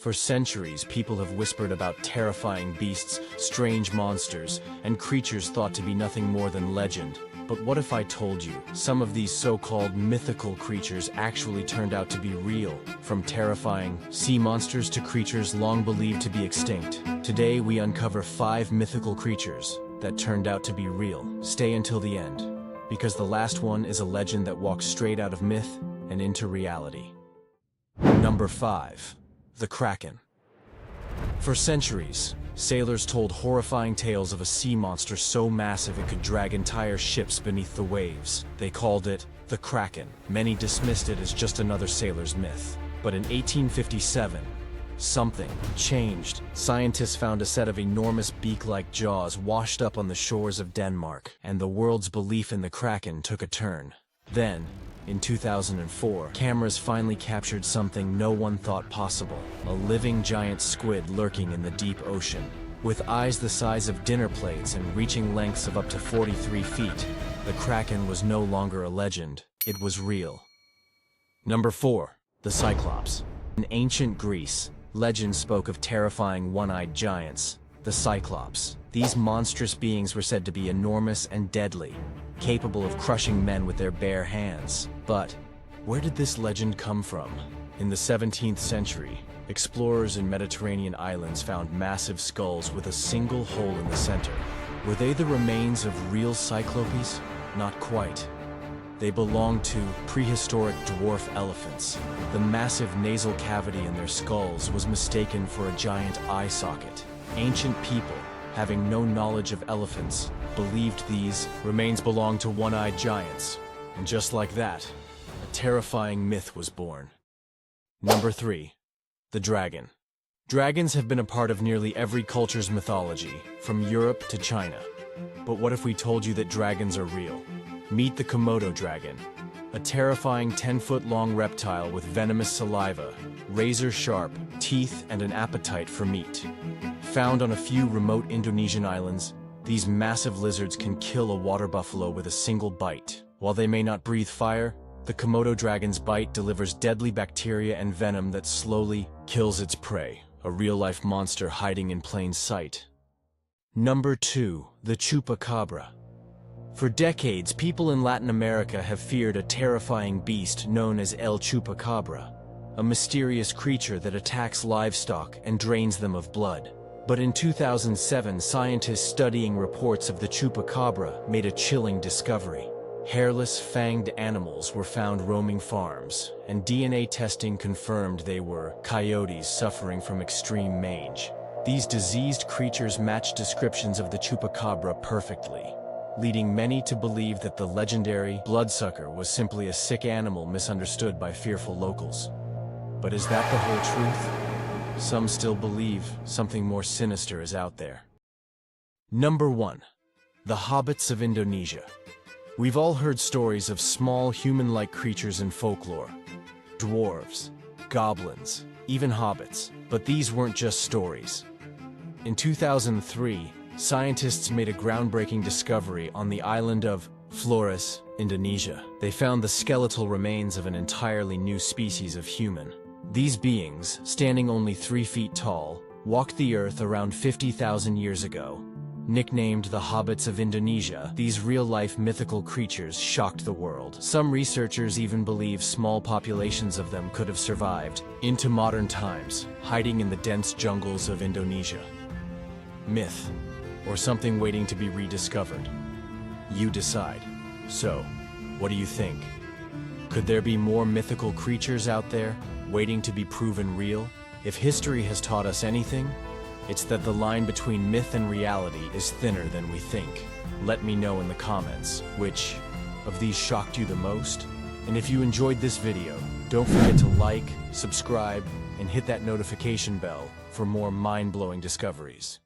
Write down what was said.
For centuries, people have whispered about terrifying beasts, strange monsters, and creatures thought to be nothing more than legend. But what if I told you some of these so-called mythical creatures actually turned out to be real? From terrifying sea monsters to creatures long believed to be extinct. Today we uncover 5 mythical creatures that turned out to be real. Stay until the end, because the last one is a legend that walks straight out of myth and into reality. Number 5. The Kraken. For centuries, sailors told horrifying tales of a sea monster so massive it could drag entire ships beneath the waves. They called it the Kraken. Many dismissed it as just another sailor's myth. But in 1857, something changed. Scientists found a set of enormous beak-like jaws washed up on the shores of Denmark, and the world's belief in the Kraken took a turn. Then, in 2004, cameras finally captured something no one thought possible: a living giant squid lurking in the deep ocean. With eyes the size of dinner plates and reaching lengths of up to 43 feet, the Kraken was no longer a legend, it was real. Number 4. The Cyclops. In ancient Greece, legends spoke of terrifying one-eyed giants, the Cyclops. These monstrous beings were said to be enormous and deadly, capable of crushing men with their bare hands. But where did this legend come from? In the 17th century, explorers in Mediterranean islands found massive skulls with a single hole in the center. Were they the remains of real cyclopes? Not quite. They belonged to prehistoric dwarf elephants. The massive nasal cavity in their skulls was mistaken for a giant eye socket. Ancient people, having no knowledge of elephants, believed these remains belonged to one-eyed giants. And just like that, a terrifying myth was born. Number 3. The Dragon. Dragons have been a part of nearly every culture's mythology, from Europe to China. But what if we told you that dragons are real? Meet the Komodo dragon, a terrifying 10-foot-long reptile with venomous saliva, razor-sharp teeth, and an appetite for meat. Found on a few remote Indonesian islands, these massive lizards can kill a water buffalo with a single bite. While they may not breathe fire, the Komodo dragon's bite delivers deadly bacteria and venom that slowly kills its prey, a real-life monster hiding in plain sight. Number 2. The Chupacabra. For decades, people in Latin America have feared a terrifying beast known as El Chupacabra, a mysterious creature that attacks livestock and drains them of blood. But in 2007, scientists studying reports of the Chupacabra made a chilling discovery. Hairless, fanged animals were found roaming farms, and DNA testing confirmed they were coyotes suffering from extreme mange. These diseased creatures matched descriptions of the Chupacabra perfectly, leading many to believe that the legendary bloodsucker was simply a sick animal misunderstood by fearful locals. But is that the whole truth? Some still believe something more sinister is out there. Number 1. The Hobbits of Indonesia. We've all heard stories of small human-like creatures in folklore. Dwarves, goblins, even hobbits. But these weren't just stories. In 2003, scientists made a groundbreaking discovery on the island of Flores, Indonesia. They found the skeletal remains of an entirely new species of human. These beings, standing only 3 feet tall, walked the earth around 50,000 years ago. Nicknamed the Hobbits of Indonesia, these real-life mythical creatures shocked the world. Some researchers even believe small populations of them could have survived into modern times, hiding in the dense jungles of Indonesia. Myth, or something waiting to be rediscovered? You decide. So, what do you think? Could there be more mythical creatures out there, waiting to be proven real? If history has taught us anything, it's that the line between myth and reality is thinner than we think. Let me know in the comments, which of these shocked you the most? And if you enjoyed this video, don't forget to like, subscribe, and hit that notification bell for more mind-blowing discoveries.